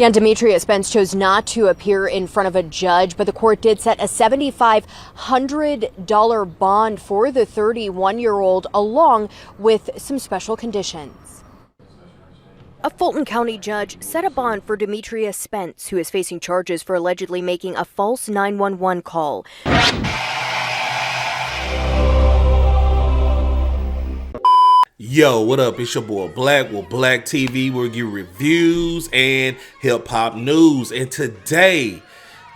Yeah, Demetria Spence chose not to appear in front of a judge, but the court did set a $7,500 bond for the 31-year-old, along with some special conditions. A Fulton County judge set a bond for Demetria Spence, who is facing charges for allegedly making a false 911 call. Yo, what up? It's your boy Black with Black TV, where we give reviews and hip hop news. And today,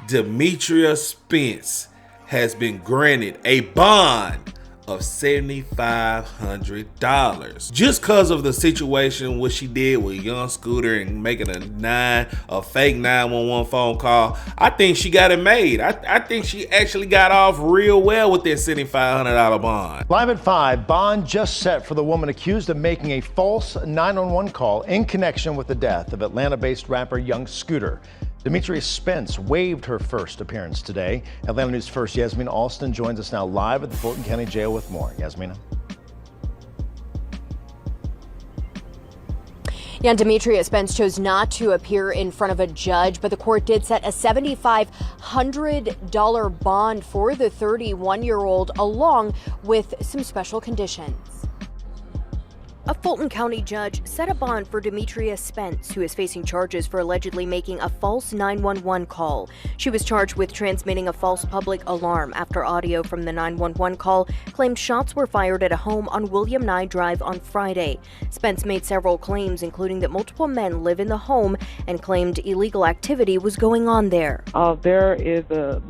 Demetria Spence has been granted a bond of $7,500 just because of the situation what she did with young Scooter and making a fake 911 phone call. I think she got it made. I think she actually got off real well with that $7,500 bond. Live at 5, bond just set for the woman accused of making a false 911 call in connection with the death of Atlanta-based rapper young Scooter. Demetria Spence waived her first appearance today. Atlanta News First Yasmina Alston joins us now live at the Fulton County Jail with more. Yasmina. Yeah, Demetria Spence chose not to appear in front of a judge, but the court did set a $7,500 bond for the 31-year-old, along with some special conditions. A Fulton County judge set a bond for Demetria Spence, who is facing charges for allegedly making a false 911 call. She was charged with transmitting a false public alarm after audio from the 911 call claimed shots were fired at a home on William Nye Drive on Friday. Spence made several claims, including that multiple men live in the home, and claimed illegal activity was going on there. There is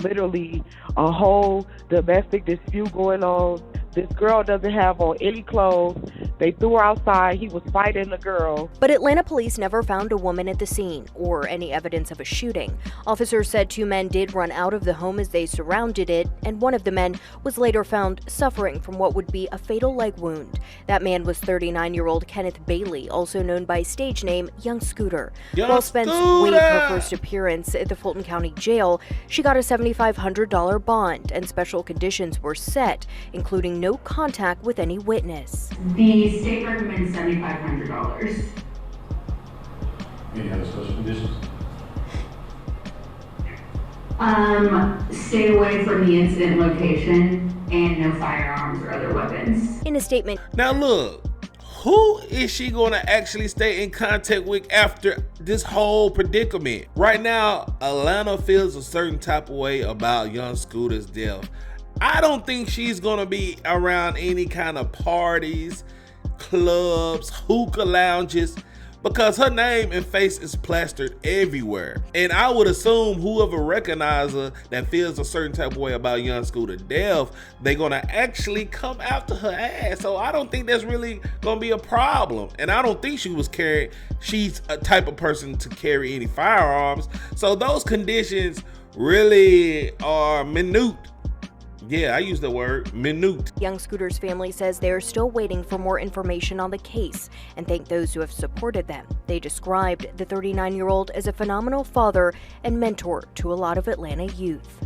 literally a whole domestic dispute going on. This girl doesn't have on any clothes. They threw her outside. He was fighting the girl. But Atlanta police never found a woman at the scene or any evidence of a shooting. Officers said 2 men did run out of the home as they surrounded it, and one of the men was later found suffering from what would be a fatal leg wound. That man was 39-year-old Kenneth Bailey, also known by stage name Young Scooter. While Spence waived her first appearance at the Fulton County Jail, she got a $7,500 bond, and special conditions were set, including no contact with any witness. The state recommends $7,500. Any other special conditions? Stay away from the incident location and no firearms or other weapons. In a statement, now look, who is she going to actually stay in contact with after this whole predicament? Right now, Atlanta feels a certain type of way about young Scooter's death. I don't think she's gonna be around any kind of parties, clubs, hookah lounges, because her name and face is plastered everywhere. And I would assume whoever recognizes her that feels a certain type of way about young Scooter death, they're gonna actually come after her ass. So I don't think that's really gonna be a problem. And I don't think she's a type of person to carry any firearms. So those conditions really are minute. Yeah, I use the word minute. Young Scooter's family says they are still waiting for more information on the case and thank those who have supported them. They described the 39-year-old as a phenomenal father and mentor to a lot of Atlanta youth.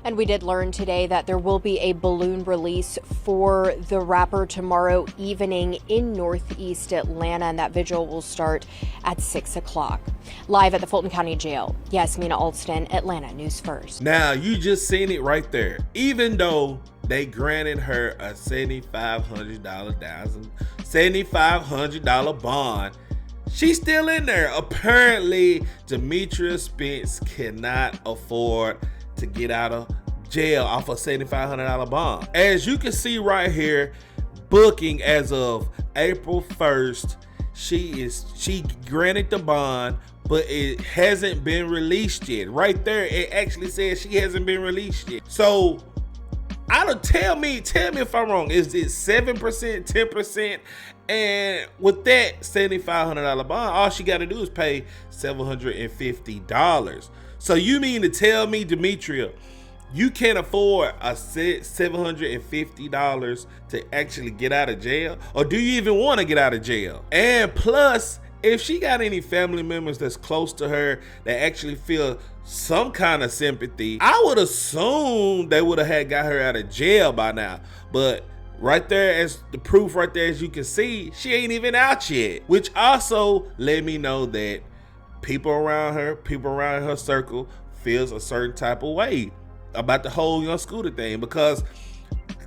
And we did learn today that there will be a balloon release for the rapper tomorrow evening in Northeast Atlanta, and that vigil will start at 6 o'clock. Live at the Fulton County Jail, Yasmina Alston, Atlanta News First. Now, you just seen it right there. Even though they granted her a $7,500 bond, she's still in there. Apparently, Demetria Spence cannot afford to get out of jail off a $7,500 bond. As you can see right here, booking as of April 1st, she granted the bond, but it hasn't been released yet. Right there, it actually says she hasn't been released yet. So I don't tell me if I'm wrong. Is it 7%, 10%? And with that $7,500 bond, all she got to do is pay $750. So you mean to tell me, Demetria, you can't afford a $750 to actually get out of jail? Or do you even want to get out of jail? And plus, if she got any family members that's close to her that actually feel some kind of sympathy, I would assume they would have got her out of jail by now. But right there, as the proof right there, as you can see, she ain't even out yet, which also let me know that people around her circle feels a certain type of way about the whole young Scooter thing, because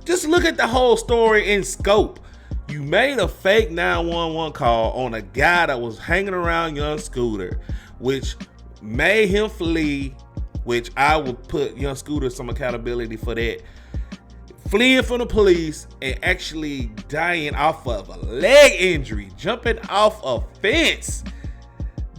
just look at the whole story in scope. You made a fake 911 call on a guy that was hanging around young Scooter, which made him flee, which I would put young Scooter some accountability for that. Fleeing from the police and actually dying off of a leg injury, jumping off a fence.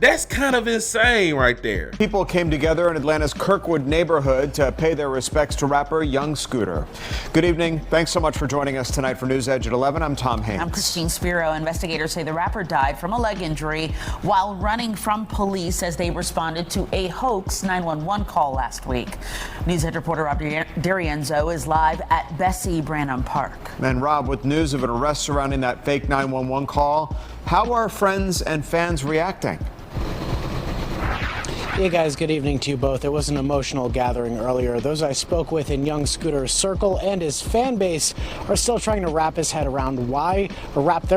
That's kind of insane right there. People came together in Atlanta's Kirkwood neighborhood to pay their respects to rapper Young Scooter. Good evening. Thanks so much for joining us tonight for News Edge at 11. I'm Tom Haynes. I'm Christine Spiro. Investigators say the rapper died from a leg injury while running from police as they responded to a hoax 911 call last week. News Edge reporter Rob DiRienzo is live at Bessie Branham Park. And Rob, with news of an arrest surrounding that fake 911 call, how are friends and fans reacting? Hey guys, good evening to you both. It was an emotional gathering earlier. Those I spoke with in Young Scooter's circle and his fan base are still trying to wrap their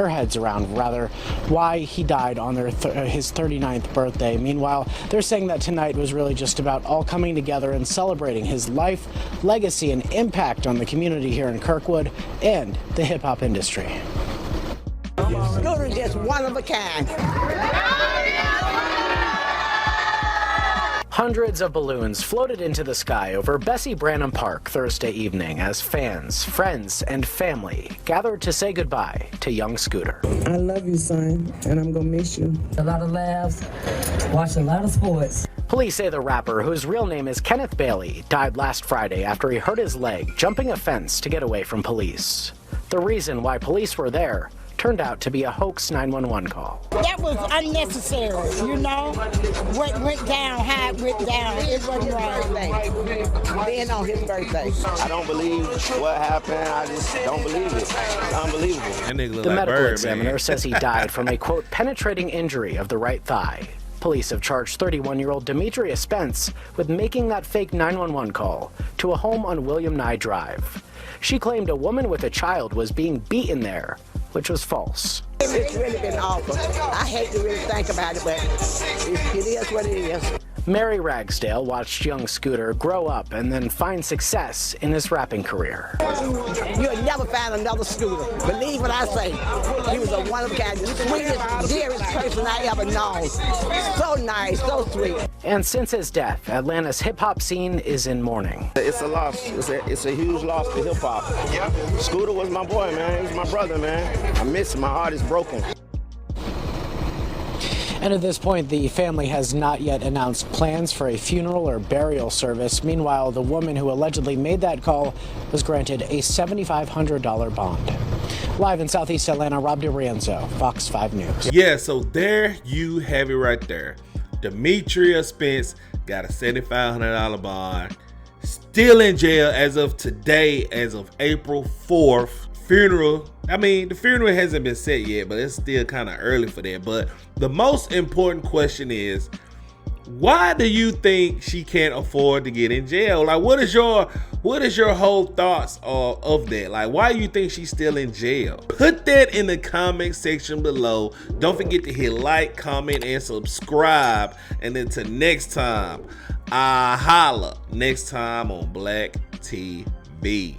heads around why he died on his 39th birthday. Meanwhile, they're saying that tonight was really just about all coming together and celebrating his life, legacy, and impact on the community here in Kirkwood and the hip-hop industry. Scooter is just one of a kind. Hundreds of balloons floated into the sky over Bessie Branham Park Thursday evening as fans, friends, and family gathered to say goodbye to Young Scooter. I love you, son, and I'm gonna miss you. A lot of laughs, watched a lot of sports. Police say the rapper, whose real name is Kenneth Bailey, died last Friday after he hurt his leg jumping a fence to get away from police. The reason why police were there turned out to be a hoax 911 call. That was unnecessary, you know? What went down, how it went down, it wasn't right. Being on his birthday. I don't believe what happened. I just don't believe it. It's unbelievable. The medical examiner says he died from a, quote, penetrating injury of the right thigh. Police have charged 31-year-old Demetria Spence with making that fake 911 call to a home on William Nye Drive. She claimed a woman with a child was being beaten there, which was false. It's really been awful. I hate to really think about it, but it is what it is. Mary Ragsdale watched Young Scooter grow up and then find success in his rapping career. You'll never find another Scooter. Believe what I say. He was a one-of-a-kind, sweetest, dearest person I ever known. So nice, so sweet. And since his death, Atlanta's hip-hop scene is in mourning. It's a loss. It's a huge loss to hip-hop. Scooter was my boy, man. He was my brother, man. I miss him. My heart is broken. And at this point, the family has not yet announced plans for a funeral or burial service. Meanwhile, the woman who allegedly made that call was granted a $7,500 bond. Live in Southeast Atlanta, Rob DiRienzo, Fox 5 News. Yeah, so there you have it right there. Demetria Spence got a $7,500 bond. Still in jail as of today, as of April 4th. The funeral hasn't been set yet, but it's still kind of early for that. But the most important question is, why do you think she can't afford to get in jail? Like, what is your whole thoughts of that? Like, why do you think she's still in jail? Put that in the comment section below. Don't forget to hit like, comment, and subscribe. And until next time, I holla next time on Black TV.